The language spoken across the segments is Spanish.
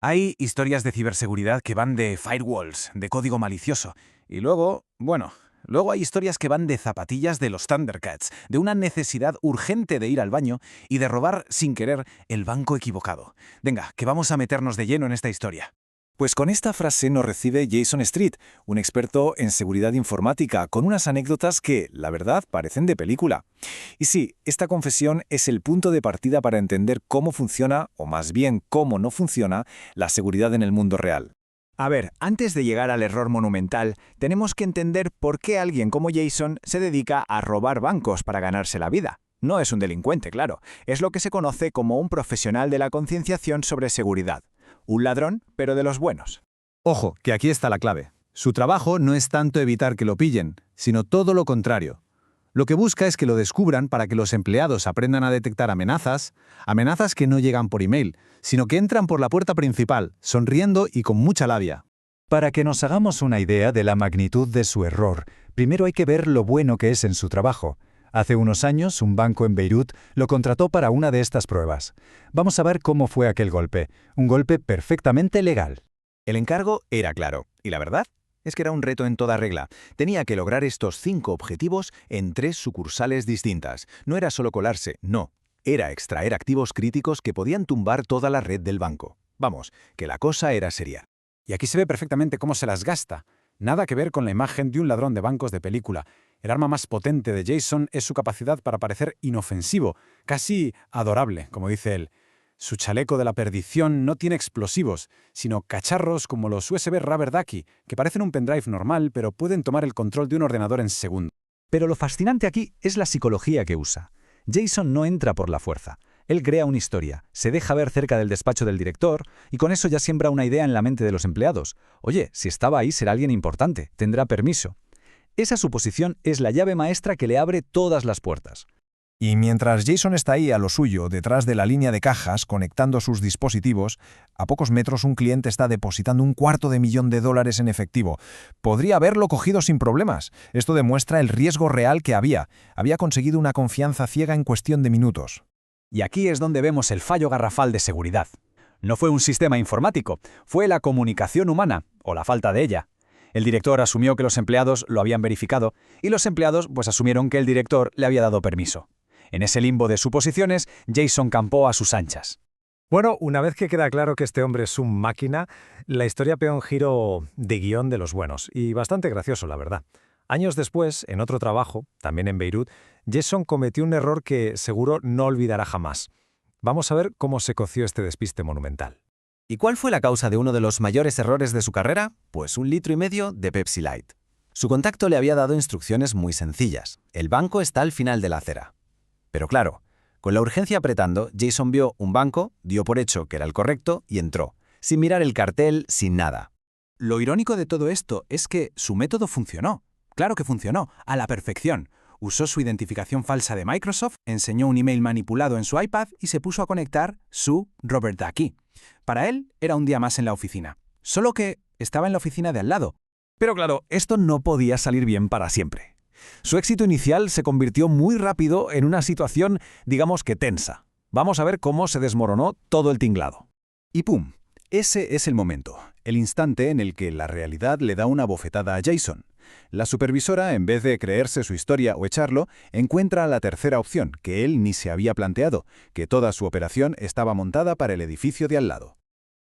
Hay historias de ciberseguridad que van de firewalls, de código malicioso. Y luego hay historias que van de zapatillas de los Thundercats, de una necesidad urgente de ir al baño y de robar sin querer el banco equivocado. Venga, que vamos a meternos de lleno en esta historia. Pues con esta frase nos recibe Jason Street, un experto en seguridad informática, con unas anécdotas que, la verdad, parecen de película. Y sí, esta confesión es el punto de partida para entender cómo funciona, o más bien cómo no funciona, la seguridad en el mundo real. A ver, antes de llegar al error monumental, tenemos que entender por qué alguien como Jason se dedica a robar bancos para ganarse la vida. No es un delincuente, claro. Es lo que se conoce como un profesional de la concienciación sobre seguridad. Un ladrón, pero de los buenos. Ojo, que aquí está la clave. Su trabajo no es tanto evitar que lo pillen, sino todo lo contrario. Lo que busca es que lo descubran para que los empleados aprendan a detectar amenazas que no llegan por email, sino que entran por la puerta principal, sonriendo y con mucha labia. Para que nos hagamos una idea de la magnitud de su error, primero hay que ver lo bueno que es en su trabajo. Hace unos años, un banco en Beirut lo contrató para una de estas pruebas. Vamos a ver cómo fue aquel golpe. Un golpe perfectamente legal. El encargo era claro, y la verdad es que era un reto en toda regla. Tenía que lograr estos 5 objetivos en 3 sucursales distintas. No era solo colarse, no. Era extraer activos críticos que podían tumbar toda la red del banco. Vamos, que la cosa era seria. Y aquí se ve perfectamente cómo se las gasta. Nada que ver con la imagen de un ladrón de bancos de película. El arma más potente de Jason es su capacidad para parecer inofensivo, casi adorable, como dice él. Su chaleco de la perdición no tiene explosivos, sino cacharros como los USB Rubber Ducky, que parecen un pendrive normal, pero pueden tomar el control de un ordenador en segundos. Pero lo fascinante aquí es la psicología que usa. Jason no entra por la fuerza. Él crea una historia, se deja ver cerca del despacho del director y con eso ya siembra una idea en la mente de los empleados. Oye, si estaba ahí será alguien importante, tendrá permiso. Esa suposición es la llave maestra que le abre todas las puertas. Y mientras Jason está ahí a lo suyo, detrás de la línea de cajas, conectando sus dispositivos, a pocos metros un cliente está depositando $250,000 en efectivo. Podría haberlo cogido sin problemas. Esto demuestra el riesgo real que había. Había conseguido una confianza ciega en cuestión de minutos. Y aquí es donde vemos el fallo garrafal de seguridad. No fue un sistema informático, fue la comunicación humana, o la falta de ella. El director asumió que los empleados lo habían verificado, y los empleados pues asumieron que el director le había dado permiso. En ese limbo de suposiciones, Jason campó a sus anchas. Bueno, una vez que queda claro que este hombre es un máquina, la historia pega un giro de guión de los buenos, y bastante gracioso, la verdad. Años después, en otro trabajo, también en Beirut, Jason cometió un error que seguro no olvidará jamás. Vamos a ver cómo se coció este despiste monumental. ¿Y cuál fue la causa de uno de los mayores errores de su carrera? Pues 1,5 litros de Pepsi Light. Su contacto le había dado instrucciones muy sencillas. El banco está al final de la acera. Pero claro, con la urgencia apretando, Jason vio un banco, dio por hecho que era el correcto y entró, sin mirar el cartel, sin nada. Lo irónico de todo esto es que su método funcionó. Claro que funcionó, a la perfección. Usó su identificación falsa de Microsoft, enseñó un email manipulado en su iPad y se puso a conectar su Rubber Ducky. Para él era un día más en la oficina. Solo que estaba en la oficina de al lado. Pero claro, esto no podía salir bien para siempre. Su éxito inicial se convirtió muy rápido en una situación, digamos que tensa. Vamos a ver cómo se desmoronó todo el tinglado. Y ¡pum! Ese es el momento, el instante en el que la realidad le da una bofetada a Jason. La supervisora, en vez de creerse su historia o echarlo, encuentra la tercera opción, que él ni se había planteado, que toda su operación estaba montada para el edificio de al lado.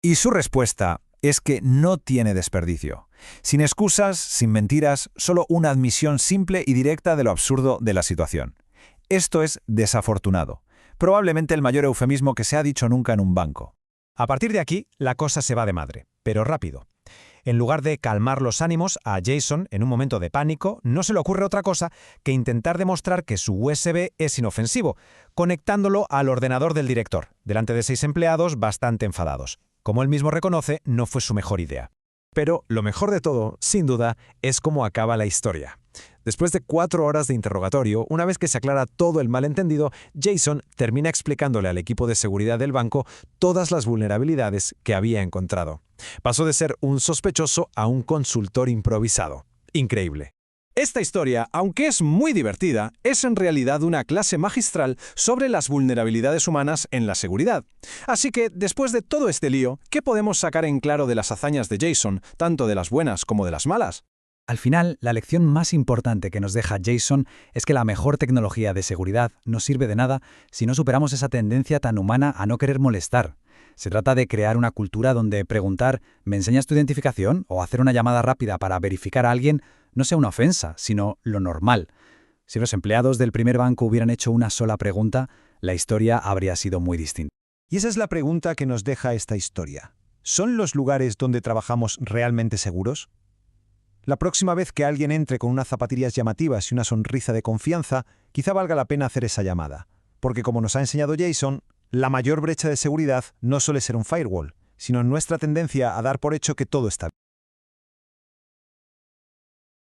Y su respuesta es que no tiene desperdicio. Sin excusas, sin mentiras, solo una admisión simple y directa de lo absurdo de la situación. Esto es desafortunado. Probablemente el mayor eufemismo que se ha dicho nunca en un banco. A partir de aquí, la cosa se va de madre, pero rápido. En lugar de calmar los ánimos, a Jason, en un momento de pánico, no se le ocurre otra cosa que intentar demostrar que su USB es inofensivo, conectándolo al ordenador del director, delante de 6 empleados bastante enfadados. Como él mismo reconoce, no fue su mejor idea. Pero lo mejor de todo, sin duda, es cómo acaba la historia. Después de 4 horas de interrogatorio, una vez que se aclara todo el malentendido, Jason termina explicándole al equipo de seguridad del banco todas las vulnerabilidades que había encontrado. Pasó de ser un sospechoso a un consultor improvisado. Increíble. Esta historia, aunque es muy divertida, es en realidad una clase magistral sobre las vulnerabilidades humanas en la seguridad. Así que, después de todo este lío, ¿qué podemos sacar en claro de las hazañas de Jason, tanto de las buenas como de las malas? Al final, la lección más importante que nos deja Jason es que la mejor tecnología de seguridad no sirve de nada si no superamos esa tendencia tan humana a no querer molestar. Se trata de crear una cultura donde preguntar ¿me enseñas tu identificación? O hacer una llamada rápida para verificar a alguien no sea una ofensa, sino lo normal. Si los empleados del primer banco hubieran hecho una sola pregunta, la historia habría sido muy distinta. Y esa es la pregunta que nos deja esta historia. ¿Son los lugares donde trabajamos realmente seguros? La próxima vez que alguien entre con unas zapatillas llamativas y una sonrisa de confianza, quizá valga la pena hacer esa llamada. Porque como nos ha enseñado Jason, la mayor brecha de seguridad no suele ser un firewall, sino nuestra tendencia a dar por hecho que todo está bien.